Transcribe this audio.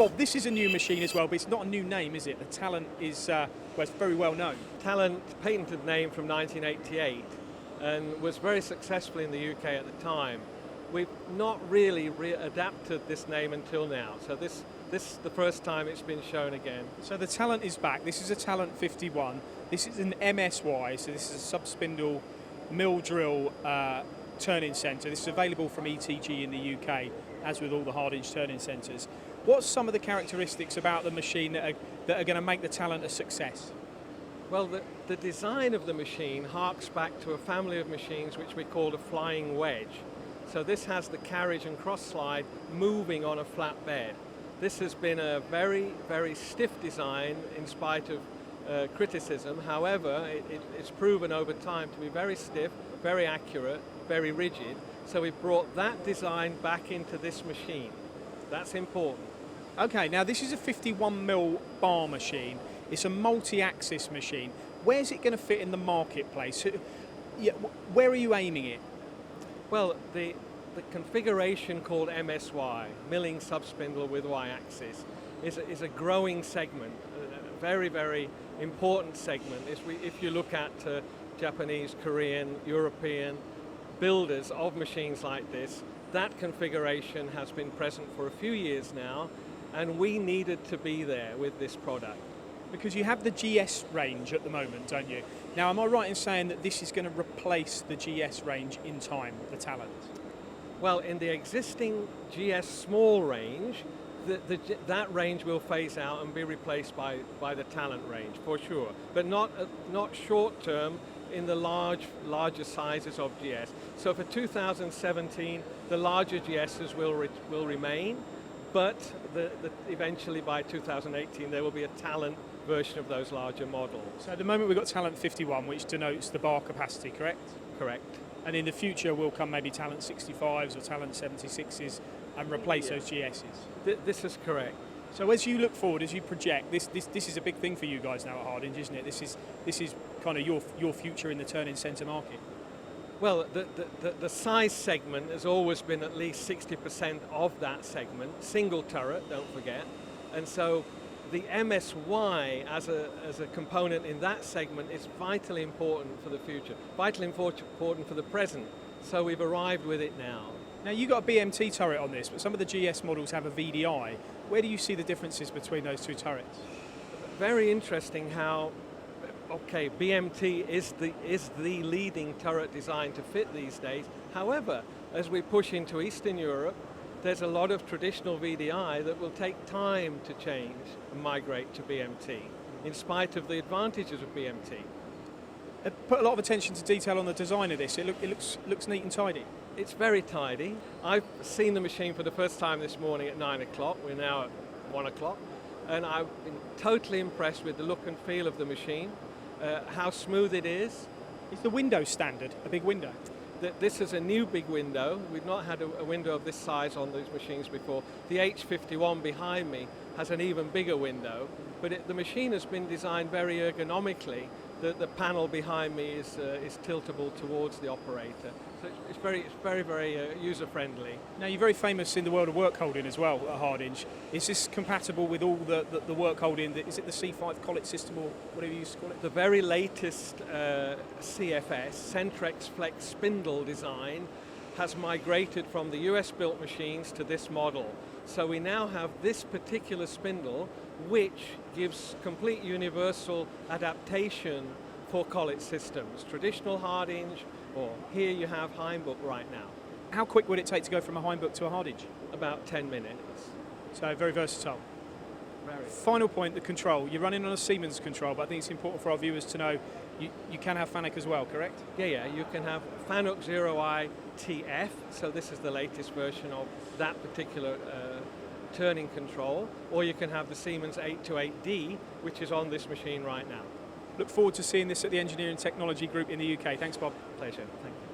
Bob, this is a new machine as well, but it's not a new name, is it? The Talent is well, it's very well known. Talent, patented name from 1988, and was very successful in the UK at the time. We've not really adapted this name until now, so this is the first time it's been shown again. So the Talent is back. This is a Talent 51. This is an MSY, so this is a sub-spindle mill drill turning centre. This is available from ETG in the UK, as with all the Hardinge turning centres. What's some of the characteristics about the machine that are going to make the Talent a success? Well, the design of the machine harks back to a family of machines which we call a flying wedge. So this has the carriage and cross slide moving on a flat bed. This has been a very, very stiff design in spite of criticism. However, it's proven over time to be very stiff, very accurate, very rigid. So we've brought that design back into this machine. That's important. Okay, now this is a 51mm bar machine. It's a multi-axis machine. Where's it going to fit in the marketplace? Where are you aiming it? Well, the configuration called MSY, milling subspindle with Y-axis, is a growing segment, a very, very important segment. If you look at Japanese, Korean, European builders of machines like this, that configuration has been present for a few years now, and we needed to be there with this product. Because you have the GS range at the moment, don't you? Now, am I right in saying that this is going to replace the GS range in time, the Talent? Well, in the existing GS small range, that range will phase out and be replaced by the Talent range, for sure. But not short term in the larger sizes of GS. So for 2017, the larger GSs will remain, but eventually by 2018 there will be a Talent version of those larger models. So at the moment we've got Talent 51, which denotes the bar capacity, correct? Correct. And in the future will come maybe Talent 65s or Talent 76s and replace those GSs? This is correct. So as you look forward, as you project, this is a big thing for you guys now at Hardinge, isn't it? This is kind of your future in the turning centre market. Well, the size segment has always been at least 60% of that segment, single turret, don't forget. And so the MSY as a component in that segment is vitally important for the future, vitally important for the present. So we've arrived with it now. Now you've got a BMT turret on this, but some of the GS models have a VDI. Where do you see the differences between those two turrets? Very interesting how, okay, BMT is the leading turret design to fit these days. However, as we push into Eastern Europe, there's a lot of traditional VDI that will take time to change and migrate to BMT, in spite of the advantages of BMT. Put a lot of attention to detail on the design of this. It looks neat and tidy. It's very tidy. I've seen the machine for the first time this morning at 9 o'clock. We're now at 1 o'clock. And I've been totally impressed with the look and feel of the machine, how smooth it is. Is the window standard, a big window? This is a new big window. We've not had a window of this size on these machines before. The H51 behind me has an even bigger window, but the machine has been designed very ergonomically. The panel behind me is tiltable towards the operator. So it's very, very user-friendly. Now you're very famous in the world of work holding as well at Hardinge. Is this compatible with all the work holding? Is it the C5 collet system or whatever you used to call it? The very latest CFS, Centrex Flex spindle design, has migrated from the US-built machines to this model. So we now have this particular spindle, which gives complete universal adaptation for collet systems. Traditional Hardinge, or here you have Heimbach right now. How quick would it take to go from a Heimbach to a Hardinge? About 10 minutes. So very versatile. Very. Final point, the control. You're running on a Siemens control, but I think it's important for our viewers to know you can have FANUC as well, correct? Yeah, you can have FANUC 0i TF, so this is the latest version of that particular turning control, or you can have the Siemens 828D, which is on this machine right now. Look forward to seeing this at the Engineering Technology Group in the UK. Thanks, Bob. Pleasure. Thank you.